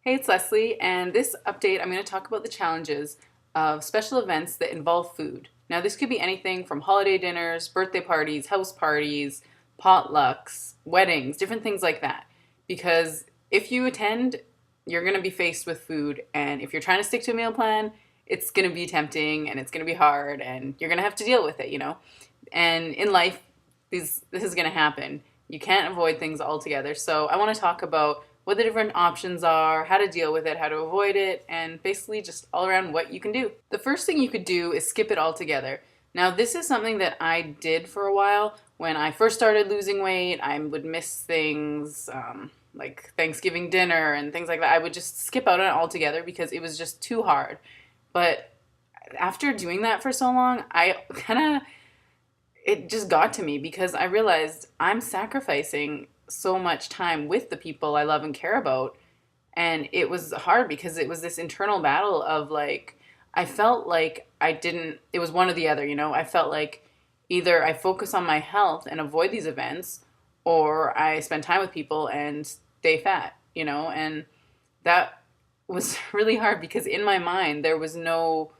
Hey, it's Leslie, and this update I'm going to talk about the challenges of special events that involve food. Now, this could be anything from holiday dinners, birthday parties, house parties, potlucks, weddings, different things like that. Because if you attend, you're going to be faced with food, and if you're trying to stick to a meal plan, it's going to be tempting and it's going to be hard, and you're going to have to deal with it. And in life, this is going to happen. You can't avoid things altogether. So I want to talk about what the different options are, how to deal with it, how to avoid it, and basically just all around what you can do. The first thing you could do is skip it altogether. Now, this is something that I did for a while. When I first started losing weight, I would miss things like Thanksgiving dinner and things like that. I would just skip out on it altogether because it was just too hard. But after doing that for so long, it just got to me because I realized I'm sacrificing so much time with the people I love and care about. And it was hard because it was this internal battle of like, I felt like it was one or the other, I felt like either I focus on my health and avoid these events, or I spend time with people and stay fat, and that was really hard because in my mind, there was no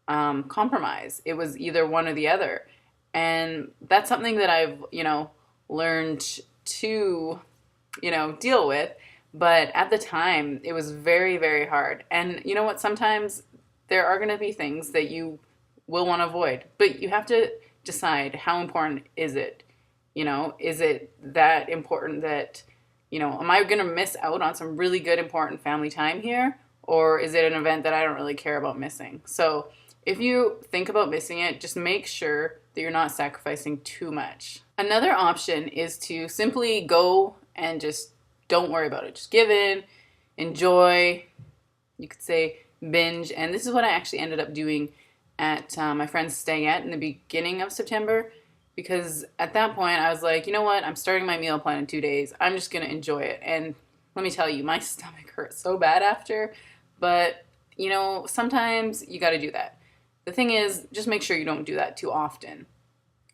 compromise. It was either one or the other. And that's something that I've, learned to, deal with. But at the time, it was very, very hard. And you know what? Sometimes there are going to be things that you will want to avoid, but you have to decide how important is it? Is it that important that, am I going to miss out on some really good, important family time here? Or is it an event that I don't really care about missing? So if you think about missing it, just make sure that you're not sacrificing too much. Another option is to simply go and just don't worry about it. Just give in, enjoy, you could say binge. And this is what I actually ended up doing at my friend's stay at in the beginning of September. Because at that point, I was like, you know what? I'm starting my meal plan in 2 days. I'm just going to enjoy it. And let me tell you, my stomach hurt so bad after. But, sometimes you got to do that. The thing is, just make sure you don't do that too often.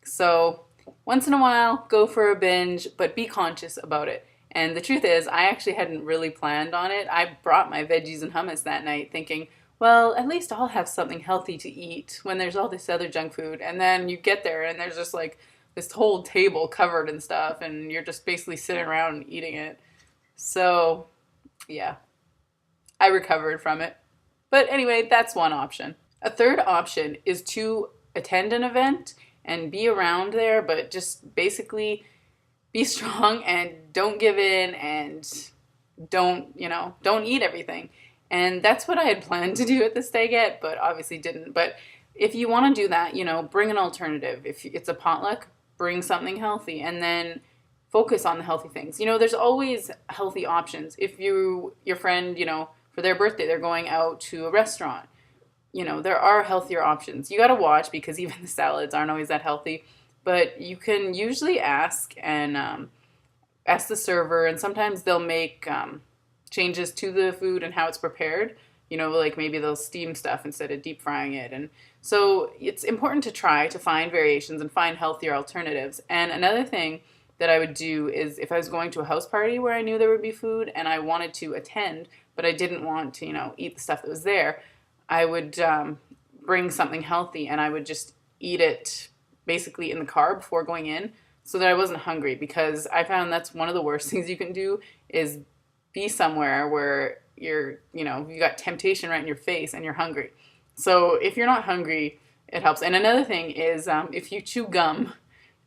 So once in a while, go for a binge, but be conscious about it. And the truth is, I actually hadn't really planned on it. I brought my veggies and hummus that night thinking, well, at least I'll have something healthy to eat when there's all this other junk food. And then you get there and there's just like this whole table covered in stuff and you're just basically sitting around and eating it. So, yeah, I recovered from it. But anyway, that's one option. A third option is to attend an event and be around there, but just basically be strong and don't give in and don't eat everything. And that's what I had planned to do at the stay get, but obviously didn't. But if you want to do that, bring an alternative. If it's a potluck, bring something healthy and then focus on the healthy things. There's always healthy options. If your friend, for their birthday, they're going out to a restaurant. There are healthier options. You got to watch because even the salads aren't always that healthy. But you can usually ask and ask the server, and sometimes they'll make changes to the food and how it's prepared. Like maybe they'll steam stuff instead of deep frying it. And so it's important to try to find variations and find healthier alternatives. And another thing that I would do is if I was going to a house party where I knew there would be food and I wanted to attend, but I didn't want to, eat the stuff that was there, I would bring something healthy and I would just eat it basically in the car before going in so that I wasn't hungry, because I found that's one of the worst things you can do is be somewhere where you got temptation right in your face and you're hungry. So if you're not hungry, it helps. And another thing is if you chew gum,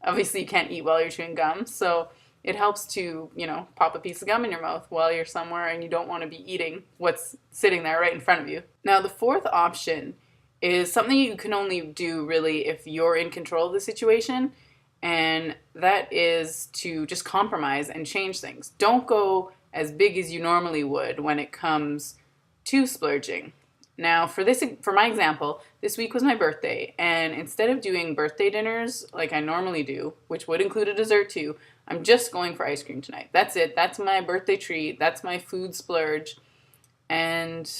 obviously you can't eat while you're chewing gum. So it helps to, pop a piece of gum in your mouth while you're somewhere and you don't want to be eating what's sitting there right in front of you. Now, the fourth option is something you can only do really if you're in control of the situation, and that is to just compromise and change things. Don't go as big as you normally would when it comes to splurging. Now, for my example, this week was my birthday, and instead of doing birthday dinners like I normally do, which would include a dessert too, I'm just going for ice cream tonight. That's it. That's my birthday treat. That's my food splurge. And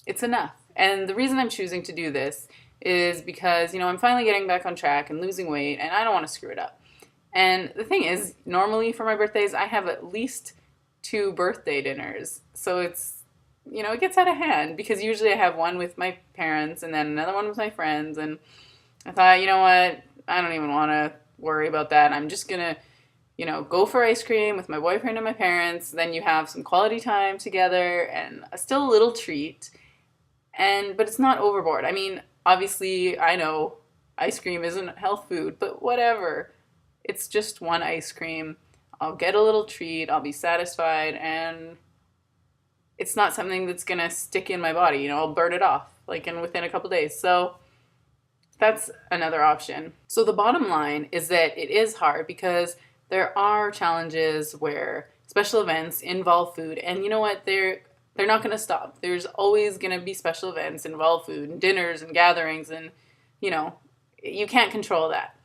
it's enough. And the reason I'm choosing to do this is because, I'm finally getting back on track and losing weight, and I don't want to screw it up. And the thing is, normally for my birthdays, I have at least 2 birthday dinners. So it's it gets out of hand because usually I have one with my parents and then another one with my friends. And I thought, you know what? I don't even want to worry about that. I'm just going to, go for ice cream with my boyfriend and my parents. Then you have some quality time together and still a little treat. But it's not overboard. I mean, obviously, I know ice cream isn't health food, but whatever. It's just one ice cream. I'll get a little treat. I'll be satisfied, and it's not something that's gonna stick in my body. I'll burn it off like within a couple days. So that's another option. So the bottom line is that it is hard because there are challenges where special events involve food, and you know what? They're not going to stop. There's always going to be special events involve food and dinners and gatherings, and you can't control that.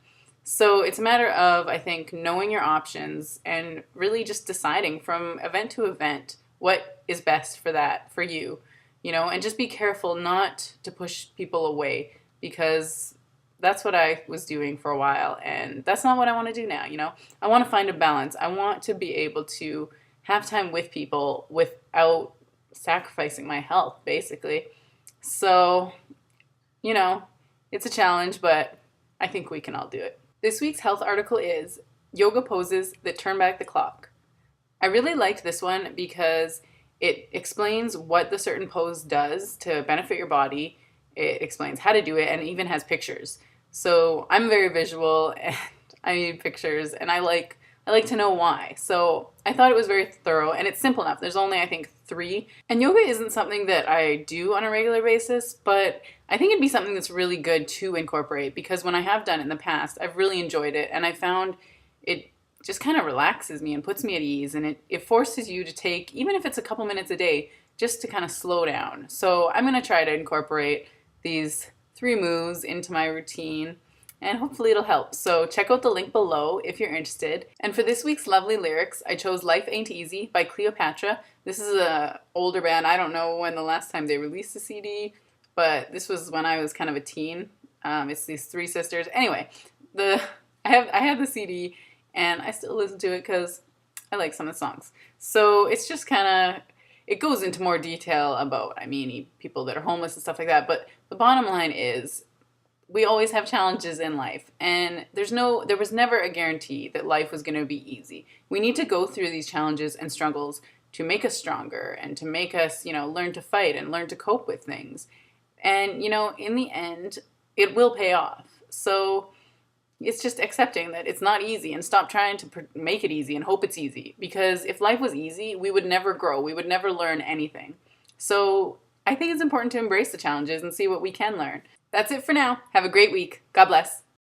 So it's a matter of, I think, knowing your options and really just deciding from event to event what is best for you, and just be careful not to push people away because that's what I was doing for a while, and that's not what I want to do now. I want to find a balance. I want to be able to have time with people without sacrificing my health, basically. So, it's a challenge, but I think we can all do it. This week's health article is Yoga Poses That Turn Back the Clock. I really liked this one because it explains what the certain pose does to benefit your body. It explains how to do it and even has pictures. So I'm very visual and I need pictures, and I like to know why. So I thought it was very thorough, and it's simple enough. There's only, I think, 3. And yoga isn't something that I do on a regular basis, but I think it'd be something that's really good to incorporate because when I have done it in the past, I've really enjoyed it, and I found it just kind of relaxes me and puts me at ease, and it forces you to take, even if it's a couple minutes a day, just to kind of slow down. So I'm going to try to incorporate these 3 moves into my routine, and hopefully it'll help. So check out the link below if you're interested. And for this week's lovely lyrics, I chose Life Ain't Easy by Cleopatra. This is a older band. I don't know when the last time they released a CD, but this was when I was kind of a teen. It's these 3 sisters. Anyway, I have the CD, and I still listen to it because I like some of the songs. So it's just kind of, it goes into more detail about, people that are homeless and stuff like that. But the bottom line is, we always have challenges in life, and there was never a guarantee that life was going to be easy. We need to go through these challenges and struggles to make us stronger and to make us, learn to fight and learn to cope with things. And, in the end, it will pay off. So it's just accepting that it's not easy and stop trying to make it easy and hope it's easy. Because if life was easy, we would never grow. We would never learn anything. So I think it's important to embrace the challenges and see what we can learn. That's it for now. Have a great week. God bless.